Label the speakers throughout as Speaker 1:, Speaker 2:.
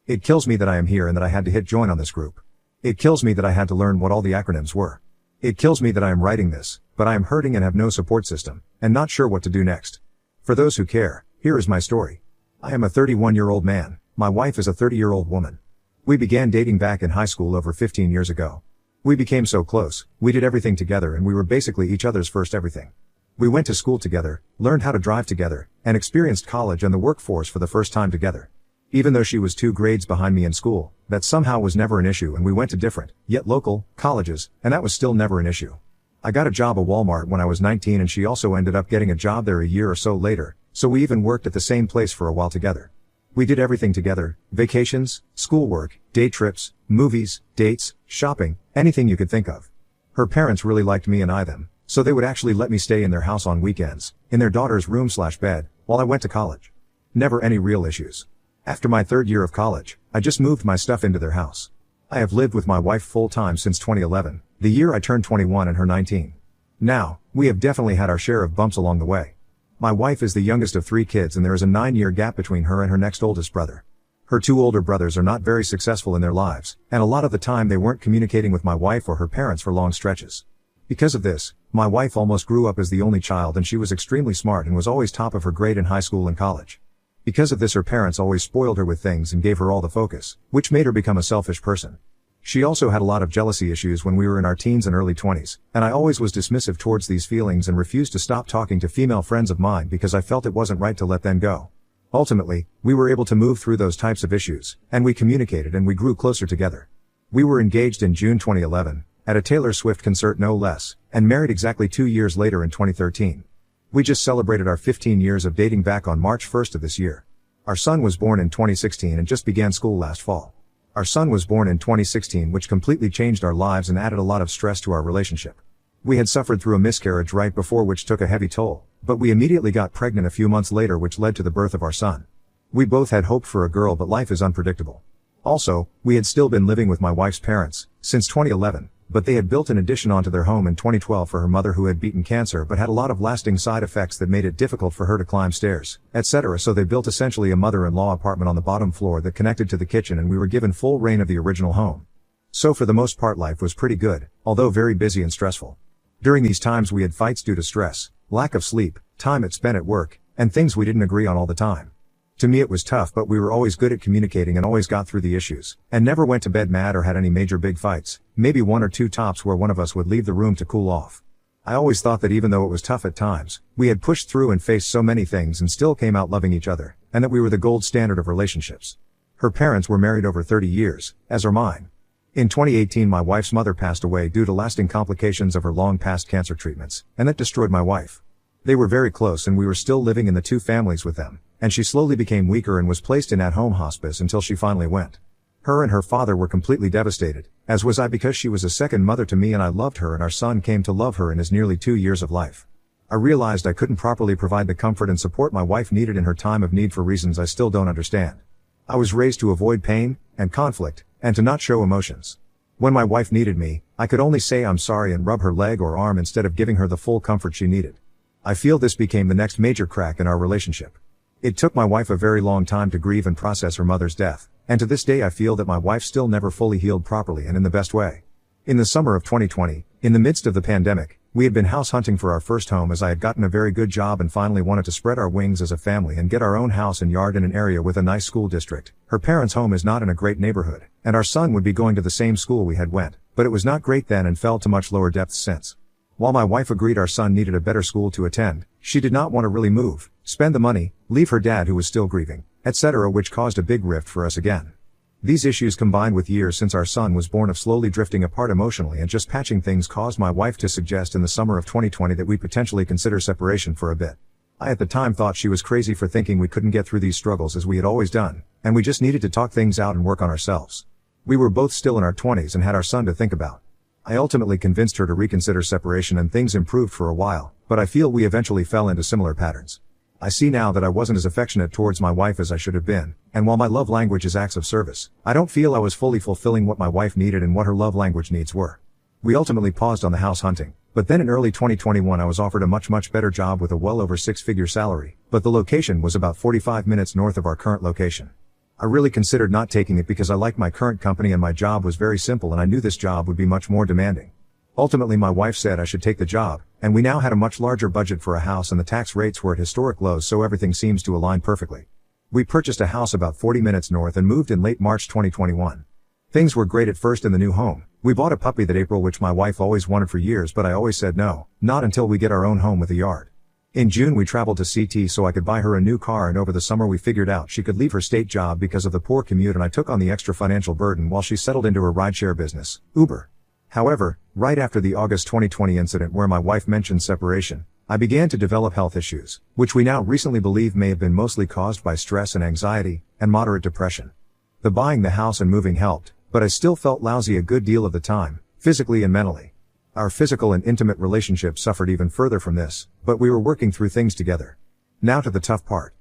Speaker 1: It kills me that I am here and that I had to hit join on this group. It kills me that I had to learn what all the acronyms were. It kills me that I am writing this, but I am hurting and have no support system, and not sure what to do next. For those who care, here is my story. I am a 31-year-old man, my wife is a 30-year-old woman. We began dating back in high school over 15 years ago. We became so close, we did everything together and we were basically each other's first everything. We went to school together, learned how to drive together, and experienced college and the workforce for the first time together. Even though she was 2 grades behind me in school, that somehow was never an issue and we went to different, yet local, colleges, and that was still never an issue. I got a job at Walmart when I was 19 and she also ended up getting a job there a year or so later, so we even worked at the same place for a while together. We did everything together, vacations, schoolwork, day trips, movies, dates, shopping, anything you could think of. Her parents really liked me and I them, so they would actually let me stay in their house on weekends, in their daughter's room/bed, while I went to college. Never any real issues. After my 3rd year of college, I just moved my stuff into their house. I have lived with my wife full-time since 2011, the year I turned 21 and her 19. Now, we have definitely had our share of bumps along the way. My wife is the youngest of 3 kids and there is a 9-year gap between her and her next oldest brother. Her 2 older brothers are not very successful in their lives, and a lot of the time they weren't communicating with my wife or her parents for long stretches. Because of this, my wife almost grew up as the only child and she was extremely smart and was always top of her grade in high school and college. Because of this, her parents always spoiled her with things and gave her all the focus, which made her become a selfish person. She also had a lot of jealousy issues when we were in our teens and early 20s, and I always was dismissive towards these feelings and refused to stop talking to female friends of mine because I felt it wasn't right to let them go. Ultimately, we were able to move through those types of issues, and we communicated and we grew closer together. We were engaged in June 2011, at a Taylor Swift concert no less, and married exactly 2 years later in 2013. We just celebrated our 15 years of dating back on March 1st of this year. Our son was born in 2016 and just began school last fall. Our son was born in 2016, which completely changed our lives and added a lot of stress to our relationship. We had suffered through a miscarriage right before, which took a heavy toll, but we immediately got pregnant a few months later, which led to the birth of our son. We both had hoped for a girl, but life is unpredictable. Also, we had still been living with my wife's parents since 2011. But they had built an addition onto their home in 2012 for her mother, who had beaten cancer but had a lot of lasting side effects that made it difficult for her to climb stairs, etc. So they built essentially a mother-in-law apartment on the bottom floor that connected to the kitchen, and we were given full reign of the original home. So for the most part life was pretty good, although very busy and stressful. During these times we had fights due to stress, lack of sleep, time spent at work, and things we didn't agree on all the time. To me it was tough, but we were always good at communicating and always got through the issues, and never went to bed mad or had any major big fights, maybe 1 or 2 tops where one of us would leave the room to cool off. I always thought that even though it was tough at times, we had pushed through and faced so many things and still came out loving each other, and that we were the gold standard of relationships. Her parents were married over 30 years, as are mine. In 2018 my wife's mother passed away due to lasting complications of her long past cancer treatments, and that destroyed my wife. They were very close and we were still living in the 2 families with them, and she slowly became weaker and was placed in at-home hospice until she finally went. Her and her father were completely devastated, as was I, because she was a second mother to me and I loved her, and our son came to love her in his nearly 2 years of life. I realized I couldn't properly provide the comfort and support my wife needed in her time of need for reasons I still don't understand. I was raised to avoid pain and conflict, and to not show emotions. When my wife needed me, I could only say I'm sorry and rub her leg or arm instead of giving her the full comfort she needed. I feel this became the next major crack in our relationship. It took my wife a very long time to grieve and process her mother's death, and to this day I feel that my wife still never fully healed properly and in the best way. In the summer of 2020, in the midst of the pandemic, we had been house hunting for our first home, as I had gotten a very good job and finally wanted to spread our wings as a family and get our own house and yard in an area with a nice school district. Her parents' home is not in a great neighborhood, and our son would be going to the same school we had went, but it was not great then and fell to much lower depths since. While my wife agreed our son needed a better school to attend, she did not want to really move, spend the money, leave her dad who was still grieving, etc., which caused a big rift for us again. These issues, combined with years since our son was born of slowly drifting apart emotionally and just patching things, caused my wife to suggest in the summer of 2020 that we potentially consider separation for a bit. I at the time thought she was crazy for thinking we couldn't get through these struggles as we had always done, and we just needed to talk things out and work on ourselves. We were both still in our 20s and had our son to think about. I ultimately convinced her to reconsider separation and things improved for a while, but I feel we eventually fell into similar patterns. I see now that I wasn't as affectionate towards my wife as I should have been, and while my love language is acts of service, I don't feel I was fully fulfilling what my wife needed and what her love language needs were. We ultimately paused on the house hunting, but then in early 2021 I was offered a much better job with a well over 6-figure salary, but the location was about 45 minutes north of our current location. I really considered not taking it because I liked my current company and my job was very simple and I knew this job would be much more demanding. Ultimately my wife said I should take the job, and we now had a much larger budget for a house and the tax rates were at historic lows, so everything seems to align perfectly. We purchased a house about 40 minutes north and moved in late March 2021. Things were great at first in the new home. We bought a puppy that April, which my wife always wanted for years, but I always said no, not until we get our own home with a yard. In June we traveled to CT so I could buy her a new car, and over the summer we figured out she could leave her state job because of the poor commute, and I took on the extra financial burden while she settled into her rideshare business, Uber. However, right after the August 2020 incident where my wife mentioned separation, I began to develop health issues, which we now recently believe may have been mostly caused by stress and anxiety, and moderate depression. The buying the house and moving helped, but I still felt lousy a good deal of the time, physically and mentally. Our physical and intimate relationship suffered even further from this, but we were working through things together. Now to the tough part.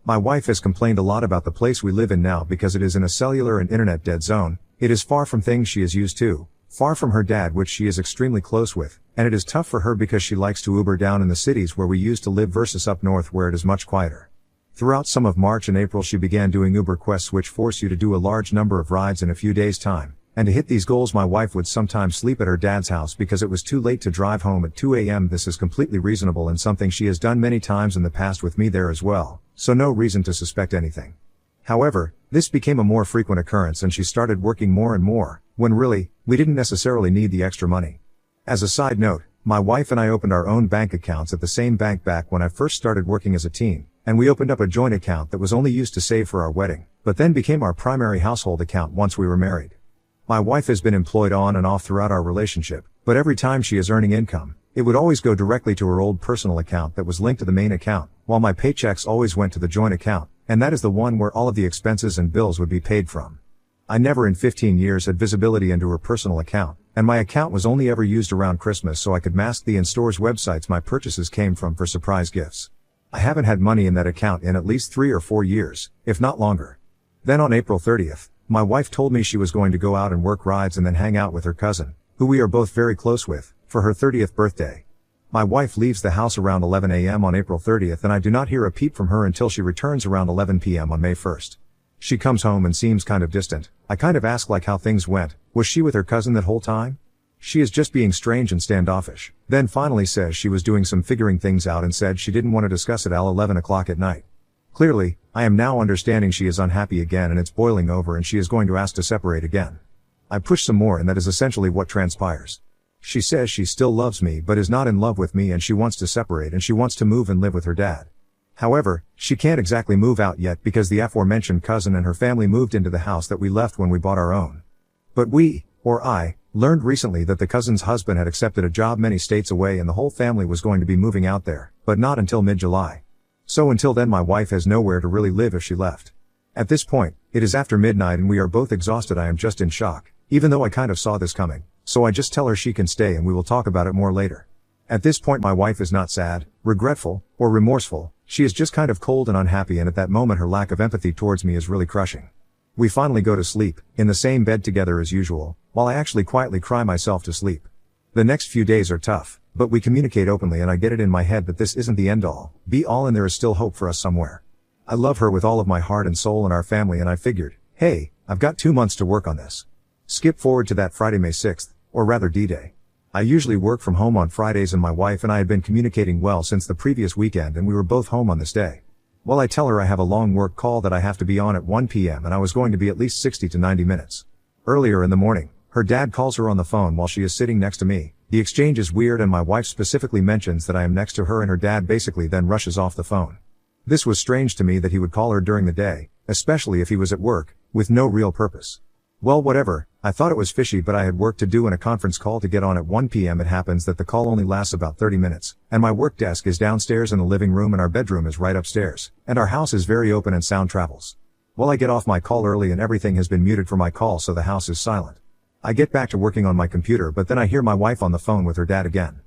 Speaker 1: My wife has complained a lot about the place we live in now because it is in a cellular and internet dead zone. It is far from things she is used to, far from her dad, which she is extremely close with, and it is tough for her because she likes to Uber down in the cities where we used to live versus up north where it is much quieter. Throughout some of March and April she began doing Uber quests, which force you to do a large number of rides in a few days' time. And to hit these goals my wife would sometimes sleep at her dad's house because it was too late to drive home at 2 a.m. This is completely reasonable and something she has done many times in the past with me there as well, so no reason to suspect anything. However, this became a more frequent occurrence and she started working more and more, when really, we didn't necessarily need the extra money. As a side note, my wife and I opened our own bank accounts at the same bank back when I first started working as a teen, and we opened up a joint account that was only used to save for our wedding, but then became our primary household account once we were married. My wife has been employed on and off throughout our relationship, but every time she is earning income, it would always go directly to her old personal account that was linked to the main account, while my paychecks always went to the joint account, and that is the one where all of the expenses and bills would be paid from. I never in 15 years had visibility into her personal account, and my account was only ever used around Christmas so I could mask the in-stores websites my purchases came from for surprise gifts. I haven't had money in that account in at least 3 or 4 years, if not longer. Then on April 30th, my wife told me she was going to go out and work rides and then hang out with her cousin, who we are both very close with, for her 30th birthday. My wife leaves the house around 11 a.m. on April 30th and I do not hear a peep from her until she returns around 11 p.m. on May 1st. She comes home and seems kind of distant. I kind of ask like how things went. Was she with her cousin that whole time? She is just being strange and standoffish, then finally says she was doing some figuring things out and said she didn't want to discuss it till 11 o'clock at night. Clearly, I am now understanding she is unhappy again and it's boiling over and she is going to ask to separate again. I push some more and that is essentially what transpires. She says she still loves me but is not in love with me and she wants to separate and she wants to move and live with her dad. However, she can't exactly move out yet because the aforementioned cousin and her family moved into the house that we left when we bought our own. But we, or I, learned recently that the cousin's husband had accepted a job many states away and the whole family was going to be moving out there, but not until mid-July. So until then my wife has nowhere to really live if she left. At this point, it is after midnight and we are both exhausted. I am just in shock, even though I kind of saw this coming, so I just tell her she can stay and we will talk about it more later. At this point my wife is not sad, regretful, or remorseful, she is just kind of cold and unhappy, and at that moment her lack of empathy towards me is really crushing. We finally go to sleep, in the same bed together as usual, while I actually quietly cry myself to sleep. The next few days are tough, but we communicate openly and I get it in my head that this isn't the end all, be all, and there is still hope for us somewhere. I love her with all of my heart and soul and our family, and I figured, hey, I've got 2 months to work on this. Skip forward to that Friday, May 6th, or rather D-Day. I usually work from home on Fridays and my wife and I had been communicating well since the previous weekend and we were both home on this day. Well, I tell her I have a long work call that I have to be on at 1 p.m. and I was going to be at least 60 to 90 minutes. Earlier in the morning, her dad calls her on the phone while she is sitting next to me. The exchange is weird and my wife specifically mentions that I am next to her and her dad basically then rushes off the phone. This was strange to me that he would call her during the day, especially if he was at work, with no real purpose. Well, whatever, I thought it was fishy, but I had work to do and a conference call to get on at 1 p.m. It happens that the call only lasts about 30 minutes, and my work desk is downstairs in the living room and our bedroom is right upstairs, and our house is very open and sound travels. Well, I get off my call early and everything has been muted for my call so the house is silent. I get back to working on my computer, but then I hear my wife on the phone with her dad again.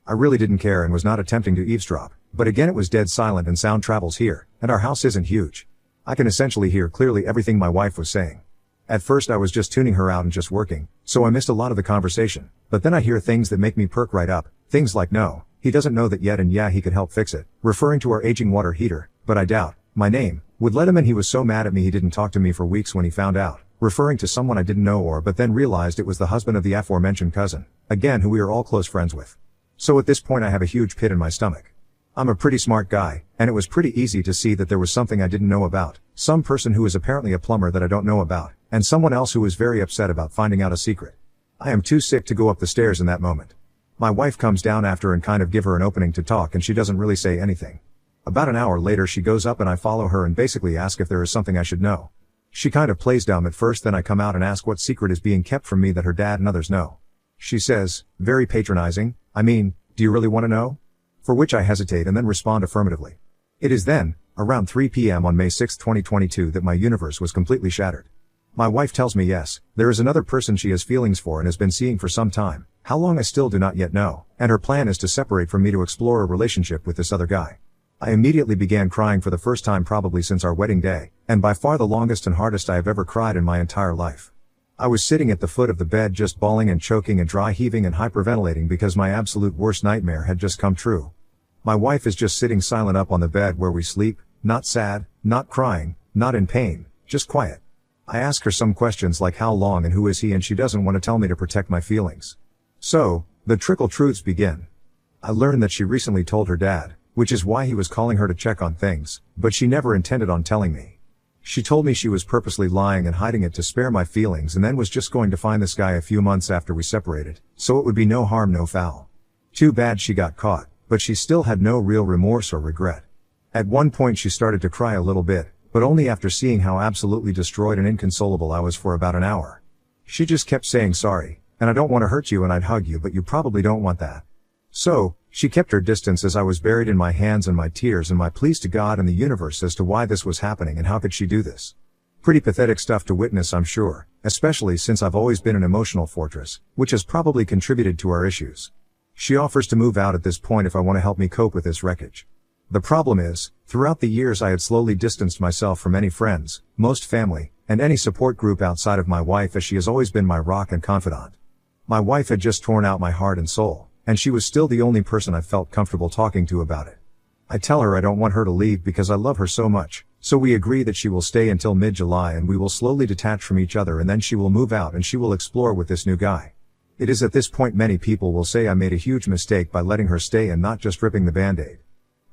Speaker 1: I really didn't care and was not attempting to eavesdrop, but again it was dead silent and sound travels here, and our house isn't huge. I can essentially hear clearly everything my wife was saying. At first I was just tuning her out and just working, so I missed a lot of the conversation, but then I hear things that make me perk right up, things like no, he doesn't know that yet and yeah he could help fix it, referring to our aging water heater, but I doubt, my name, Would let him in. He was so mad at me he didn't talk to me for weeks when he found out, referring to someone I didn't know but then realized it was the husband of the aforementioned cousin, again who we are all close friends with. So at this point I have a huge pit in my stomach. I'm a pretty smart guy, and it was pretty easy to see that there was something I didn't know about, some person who is apparently a plumber that I don't know about, and someone else who was very upset about finding out a secret. I am too sick to go up the stairs in that moment. My wife comes down after and kind of give her an opening to talk, and she doesn't really say anything. About an hour later she goes up and I follow her and basically ask if there is something I should know. She kind of plays dumb at first, then I come out and ask what secret is being kept from me that her dad and others know. She says, very patronizing, "I mean, do you really want to know?" For which I hesitate and then respond affirmatively. It is then, around 3 p.m. on May 6, 2022, that my universe was completely shattered. My wife tells me yes, there is another person she has feelings for and has been seeing for some time, how long I still do not yet know, and her plan is to separate from me to explore a relationship with this other guy. I immediately began crying for the first time probably since our wedding day, and by far the longest and hardest I have ever cried in my entire life. I was sitting at the foot of the bed just bawling and choking and dry heaving and hyperventilating because my absolute worst nightmare had just come true. My wife is just sitting silent up on the bed where we sleep, not sad, not crying, not in pain, just quiet. I ask her some questions like how long and who is he, and she doesn't want to tell me to protect my feelings. So, the trickle truths begin. I learned that she recently told her dad, which is why he was calling her to check on things, but she never intended on telling me. She told me she was purposely lying and hiding it to spare my feelings and then was just going to find this guy a few months after we separated, so it would be no harm no foul. Too bad she got caught, but she still had no real remorse or regret. At one point she started to cry a little bit, but only after seeing how absolutely destroyed and inconsolable I was for about an hour. She just kept saying sorry, and I don't want to hurt you and I'd hug you but you probably don't want that. So, she kept her distance as I was buried in my hands and my tears and my pleas to God and the universe as to why this was happening and how could she do this. Pretty pathetic stuff to witness, I'm sure, especially since I've always been an emotional fortress, which has probably contributed to our issues. She offers to move out at this point if I want to help me cope with this wreckage. The problem is, throughout the years I had slowly distanced myself from any friends, most family, and any support group outside of my wife, as she has always been my rock and confidant. My wife had just torn out my heart and soul, and she was still the only person I felt comfortable talking to about it. I tell her I don't want her to leave because I love her so much, so we agree that she will stay until mid-July and we will slowly detach from each other, and then she will move out and she will explore with this new guy. It is at this point many people will say I made a huge mistake by letting her stay and not just ripping the band-aid.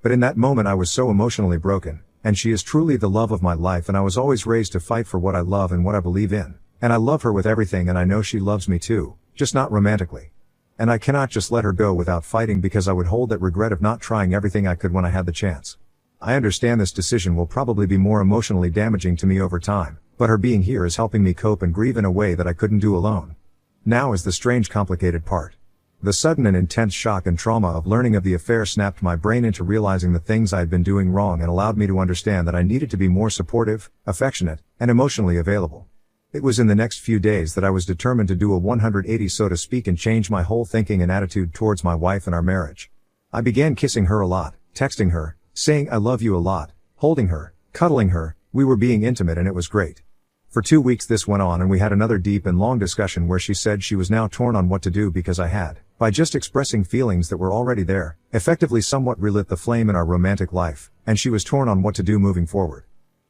Speaker 1: But in that moment I was so emotionally broken, and she is truly the love of my life, and I was always raised to fight for what I love and what I believe in, and I love her with everything, and I know she loves me too, just not romantically. And I cannot just let her go without fighting because I would hold that regret of not trying everything I could when I had the chance. I understand this decision will probably be more emotionally damaging to me over time, but her being here is helping me cope and grieve in a way that I couldn't do alone. Now is the strange complicated part. The sudden and intense shock and trauma of learning of the affair snapped my brain into realizing the things I had been doing wrong and allowed me to understand that I needed to be more supportive, affectionate, and emotionally available. It was in the next few days that I was determined to do a 180 so to speak and change my whole thinking and attitude towards my wife and our marriage. I began kissing her a lot, texting her, saying I love you a lot, holding her, cuddling her. We were being intimate and it was great. For 2 weeks this went on and we had another deep and long discussion where she said she was now torn on what to do because I had, by just expressing feelings that were already there, effectively somewhat relit the flame in our romantic life, and she was torn on what to do moving forward.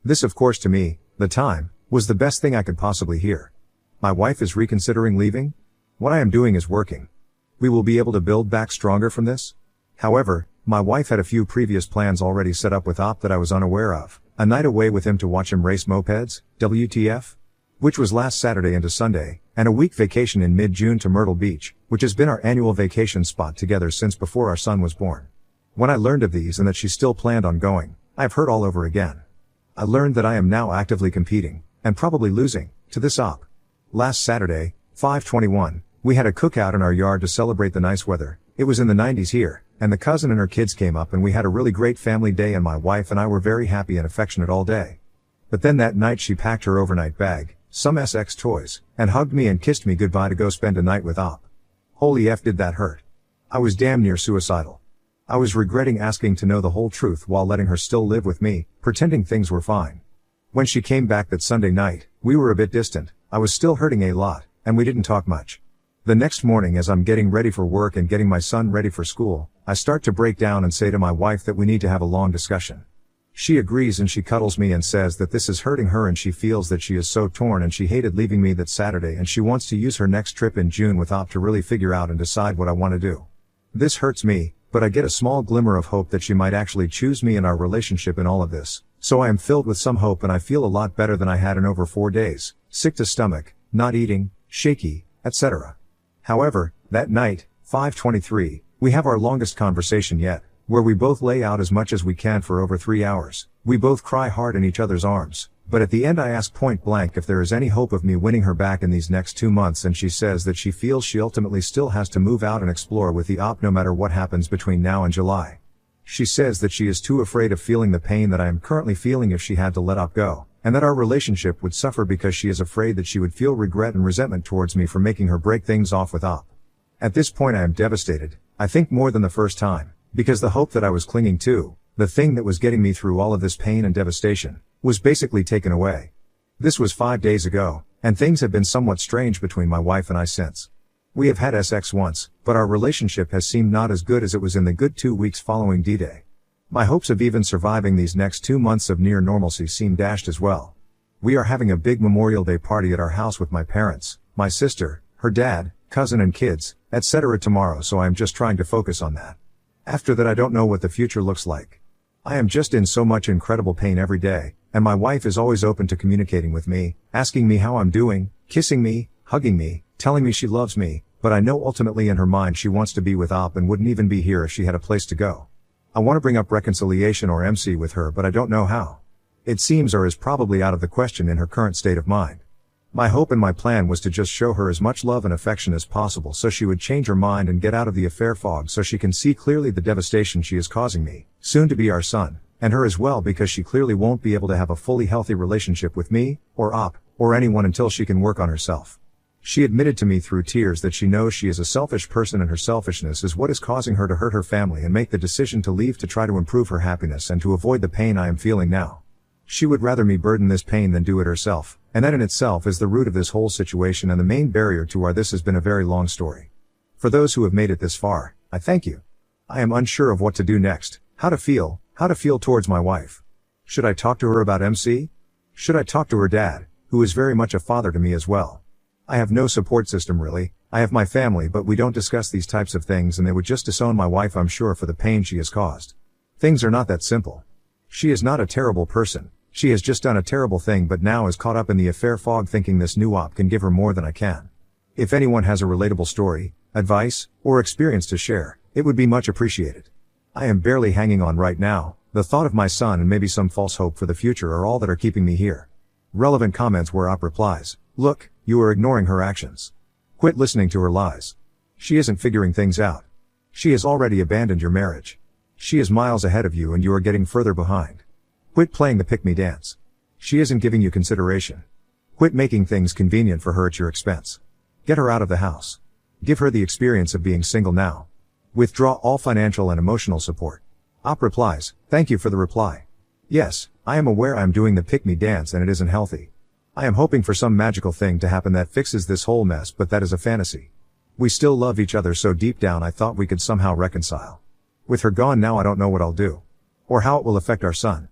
Speaker 1: This of course to me, the time, was the best thing I could possibly hear. My wife is reconsidering leaving? What I am doing is working. We will be able to build back stronger from this? However, my wife had a few previous plans already set up with Op that I was unaware of. A night away with him to watch him race mopeds, WTF? Which was last Saturday into Sunday, and a week vacation in mid-June to Myrtle Beach, which has been our annual vacation spot together since before our son was born. When I learned of these and that she still planned on going, I've heard all over again. I learned that I am now actively competing, and probably losing, to this op. Last Saturday, 5/21, we had a cookout in our yard to celebrate the nice weather. It was in the 90s here, and the cousin and her kids came up and we had a really great family day and my wife and I were very happy and affectionate all day. But then that night she packed her overnight bag, some SX toys, and hugged me and kissed me goodbye to go spend a night with Op. Holy F did that hurt. I was damn near suicidal. I was regretting asking to know the whole truth while letting her still live with me, pretending things were fine. When she came back that Sunday night, we were a bit distant, I was still hurting a lot, and we didn't talk much. The next morning as I'm getting ready for work and getting my son ready for school, I start to break down and say to my wife that we need to have a long discussion. She agrees and she cuddles me and says that this is hurting her and she feels that she is so torn and she hated leaving me that Saturday and she wants to use her next trip in June with Op to really figure out and decide what I want to do. This hurts me, but I get a small glimmer of hope that she might actually choose me and our relationship in all of this. So I am filled with some hope and I feel a lot better than I had in over 4 days, sick to stomach, not eating, shaky, etc. However, that night, 5:23, we have our longest conversation yet, where we both lay out as much as we can for over 3 hours. We both cry hard in each other's arms, but at the end I ask point blank if there is any hope of me winning her back in these next 2 months and she says that she feels she ultimately still has to move out and explore with the Op no matter what happens between now and July. She says that she is too afraid of feeling the pain that I am currently feeling if she had to let Op go, and that our relationship would suffer because she is afraid that she would feel regret and resentment towards me for making her break things off with Op. At this point I am devastated, I think more than the first time, because the hope that I was clinging to, the thing that was getting me through all of this pain and devastation, was basically taken away. This was 5 days ago, and things have been somewhat strange between my wife and I since. We have had sex once, but our relationship has seemed not as good as it was in the good 2 weeks following D-Day. My hopes of even surviving these next 2 months of near normalcy seem dashed as well. We are having a big Memorial Day party at our house with my parents, my sister, her dad, cousin and kids, etc. tomorrow, so I am just trying to focus on that. After that I don't know what the future looks like. I am just in so much incredible pain every day, and my wife is always open to communicating with me, asking me how I'm doing, kissing me, hugging me, telling me she loves me, but I know ultimately in her mind she wants to be with Op and wouldn't even be here if she had a place to go. I want to bring up reconciliation or MC with her, but I don't know how. It seems or is probably out of the question in her current state of mind. My hope and my plan was to just show her as much love and affection as possible so she would change her mind and get out of the affair fog so she can see clearly the devastation she is causing me, soon to be our son, and her as well, because she clearly won't be able to have a fully healthy relationship with me, or Op, or anyone until she can work on herself. She admitted to me through tears that she knows she is a selfish person and her selfishness is what is causing her to hurt her family and make the decision to leave to try to improve her happiness and to avoid the pain I am feeling now. She would rather me burden this pain than do it herself, and that in itself is the root of this whole situation and the main barrier to why this has been a very long story. For those who have made it this far, I thank you. I am unsure of what to do next, how to feel towards my wife. Should I talk to her about MC? Should I talk to her dad, who is very much a father to me as well? I have no support system really. I have my family, but we don't discuss these types of things and they would just disown my wife, I'm sure, for the pain she has caused. Things are not that simple. She is not a terrible person. She has just done a terrible thing but now is caught up in the affair fog thinking this new Op can give her more than I can. If anyone has a relatable story, advice, or experience to share, it would be much appreciated. I am barely hanging on right now. The thought of my son and maybe some false hope for the future are all that are keeping me here. Relevant comments where Op replies, "Look, you are ignoring her actions. Quit listening to her lies. She isn't figuring things out. She has already abandoned your marriage. She is miles ahead of you and you are getting further behind. Quit playing the pick-me dance. She isn't giving you consideration. Quit making things convenient for her at your expense. Get her out of the house. Give her the experience of being single now. Withdraw all financial and emotional support." Op replies, "Thank you for the reply. Yes, I am aware I am doing the pick-me dance and it isn't healthy. I am hoping for some magical thing to happen that fixes this whole mess, but that is a fantasy. We still love each other, so deep down I thought we could somehow reconcile. With her gone now I don't know what I'll do. Or how it will affect our son.